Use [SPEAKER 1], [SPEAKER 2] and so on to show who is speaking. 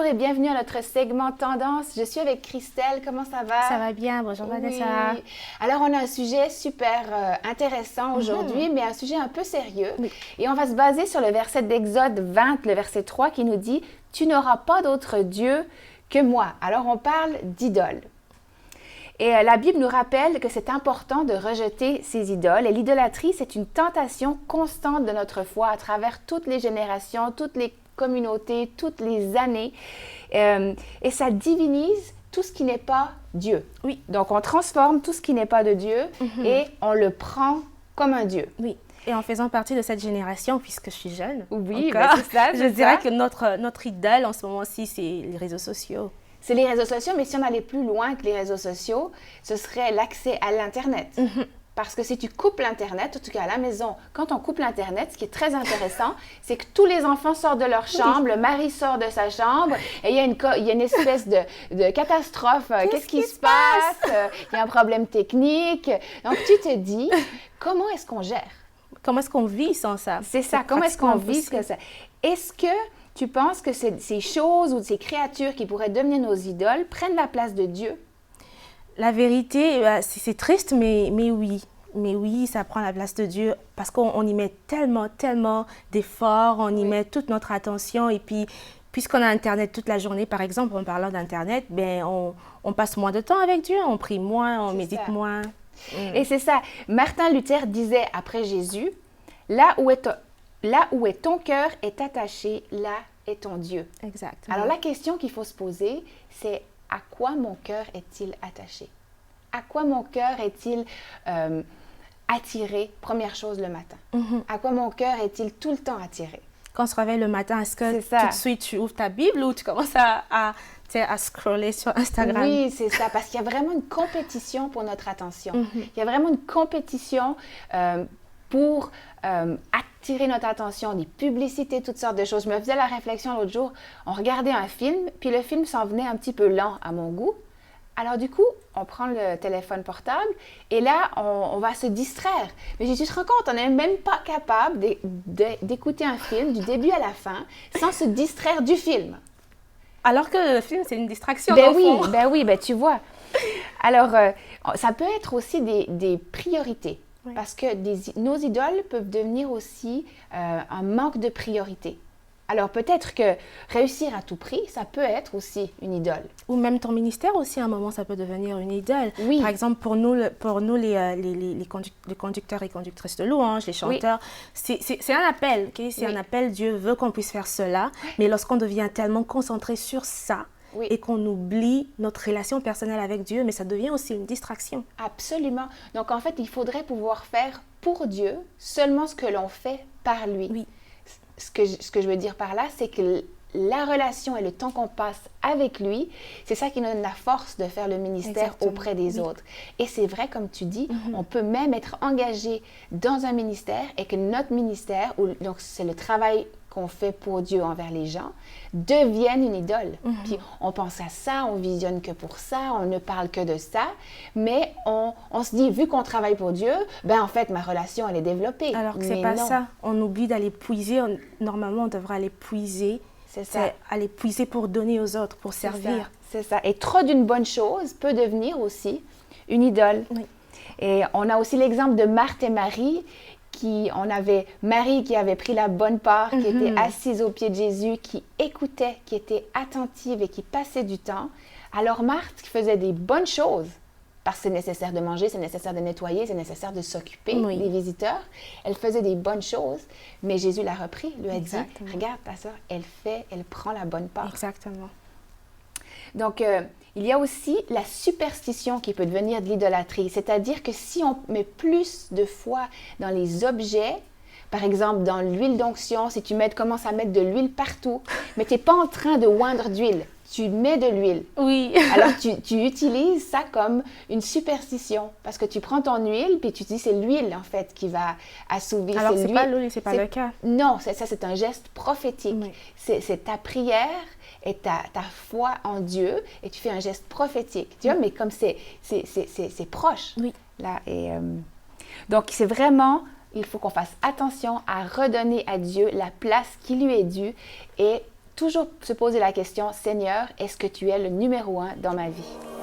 [SPEAKER 1] et bienvenue à notre segment Tendance. Je suis avec Christelle. Comment ça va?
[SPEAKER 2] Ça va bien. Bonjour Vanessa.
[SPEAKER 1] Oui. Alors, on a un sujet super intéressant aujourd'hui, mais un sujet un peu sérieux.
[SPEAKER 2] Oui.
[SPEAKER 1] Et on va se baser sur le verset d'Exode 20, le verset 3 qui nous dit « Tu n'auras pas d'autre Dieu que moi ». Alors, on parle d'idole. Et la Bible nous rappelle que c'est important de rejeter ces idoles. Et l'idolâtrie, c'est une tentation constante de notre foi à travers toutes les générations, toutes les communautés, toutes les années. Et ça divinise tout ce qui n'est pas Dieu.
[SPEAKER 2] Oui.
[SPEAKER 1] Donc, on transforme tout ce qui n'est pas de Dieu et on le prend comme un Dieu.
[SPEAKER 2] Oui. Et en faisant partie de cette génération, puisque je suis jeune,
[SPEAKER 1] oui, ben c'est ça,
[SPEAKER 2] je dirais que notre idole en ce moment-ci, c'est les réseaux sociaux.
[SPEAKER 1] C'est les réseaux sociaux, mais si on allait plus loin que les réseaux sociaux, ce serait l'accès à l'Internet. Parce que si tu coupes l'Internet, en tout cas à la maison, quand on coupe l'Internet, ce qui est très intéressant, c'est que tous les enfants sortent de leur chambre, le mari sort de sa chambre, et il y a une espèce de catastrophe. Qu'est-ce qui se passe? Il y a un problème technique. Donc, tu te dis, comment est-ce qu'on gère?
[SPEAKER 2] Comment est-ce qu'on vit sans ça?
[SPEAKER 1] C'est ça. Comment est-ce qu'on vit sans ça? Est-ce que tu penses que ces choses ou ces créatures qui pourraient devenir nos idoles prennent la place de Dieu?
[SPEAKER 2] La vérité, c'est triste, mais oui. Mais oui, ça prend la place de Dieu parce qu'on y met tellement d'efforts, on y met toute notre attention. Et puis, puisqu'on a Internet toute la journée, par exemple, en parlant d'Internet, ben, on passe moins de temps avec Dieu, on prie moins, on médite moins.
[SPEAKER 1] Et c'est ça. Martin Luther disait après Jésus, là où est ton cœur est attaché, là est ton Dieu.
[SPEAKER 2] Exactement.
[SPEAKER 1] Alors la question qu'il faut se poser, c'est à quoi mon cœur est-il attaché? À quoi mon cœur est-il attiré, première chose, le matin? À quoi mon cœur est-il tout le temps attiré?
[SPEAKER 2] Quand on se réveille le matin, est-ce que tout de suite tu ouvres ta Bible ou tu commences à scroller sur Instagram?
[SPEAKER 1] Oui, c'est ça, parce qu'il y a vraiment une compétition pour notre attention. Il y a vraiment une compétition pour attirer notre attention, des publicités, toutes sortes de choses. Je me faisais la réflexion l'autre jour, on regardait un film, puis le film s'en venait un petit peu lent à mon goût. Alors du coup, on prend le téléphone portable et là, on va se distraire. Mais tu te rends compte, on n'est même pas capable d'écouter un film du début à la fin sans se distraire du film.
[SPEAKER 2] Alors que le film, c'est une distraction.
[SPEAKER 1] Ben oui, tu vois. Alors, ça peut être aussi des priorités. Oui. Parce que nos idoles peuvent devenir aussi un manque de priorité. Alors, peut-être que réussir à tout prix, ça peut être aussi une idole.
[SPEAKER 2] Ou même ton ministère aussi, à un moment, ça peut devenir une idole.
[SPEAKER 1] Oui.
[SPEAKER 2] Par exemple, pour nous les conducteurs et conductrices de louanges, les chanteurs, oui. c'est un appel. Okay? C'est un appel, Dieu veut qu'on puisse faire cela. Mais lorsqu'on devient tellement concentré sur ça, et qu'on oublie notre relation personnelle avec Dieu, mais ça devient aussi une distraction.
[SPEAKER 1] Absolument. Donc, en fait, il faudrait pouvoir faire pour Dieu seulement ce que l'on fait par lui.
[SPEAKER 2] Oui.
[SPEAKER 1] Ce que je veux dire par là, c'est que la relation et le temps qu'on passe avec lui, c'est ça qui nous donne la force de faire le ministère auprès des autres. Et c'est vrai, comme tu dis, on peut même être engagé dans un ministère et que notre ministère, donc c'est le travail qu'on fait pour Dieu envers les gens, devienne une idole. Puis on pense à ça, on visionne que pour ça, on ne parle que de ça, mais on se dit, vu qu'on travaille pour Dieu, ben en fait, ma relation, elle est développée.
[SPEAKER 2] Alors que c'est pas ça. On oublie d'aller puiser. Normalement, on devrait aller puiser. C'est ça. Aller puiser pour donner aux autres, pour servir.
[SPEAKER 1] C'est ça. Et trop d'une bonne chose peut devenir aussi une idole.
[SPEAKER 2] Oui.
[SPEAKER 1] Et on a aussi l'exemple de Marthe et Marie, on avait Marie qui avait pris la bonne part, qui était assise aux pieds de Jésus, qui écoutait, qui était attentive et qui passait du temps. Alors Marthe qui faisait des bonnes choses, parce que c'est nécessaire de manger, c'est nécessaire de nettoyer, c'est nécessaire de s'occuper des visiteurs. Elle faisait des bonnes choses, mais Jésus l'a repris, lui a dit, regarde ta soeur, elle prend la bonne part.
[SPEAKER 2] Exactement.
[SPEAKER 1] Donc, il y a aussi la superstition qui peut devenir de l'idolâtrie. C'est-à-dire que si on met plus de foi dans les objets, par exemple dans l'huile d'onction, si tu commences à mettre de l'huile partout, mais tu n'es pas en train de oindre d'huile, tu mets de l'huile.
[SPEAKER 2] Oui.
[SPEAKER 1] Alors, tu utilises ça comme une superstition parce que tu prends ton huile puis tu dis c'est l'huile en fait qui va assouvir.
[SPEAKER 2] Alors, c'est pas l'huile, c'est pas le cas.
[SPEAKER 1] Non, ça c'est un geste prophétique. Oui. C'est ta prière et ta foi en Dieu et tu fais un geste prophétique. Tu vois, mais comme c'est proche.
[SPEAKER 2] Oui.
[SPEAKER 1] Là, donc, c'est vraiment, il faut qu'on fasse attention à redonner à Dieu la place qui lui est due et toujours se poser la question, Seigneur, est-ce que tu es le numéro 1 dans ma vie?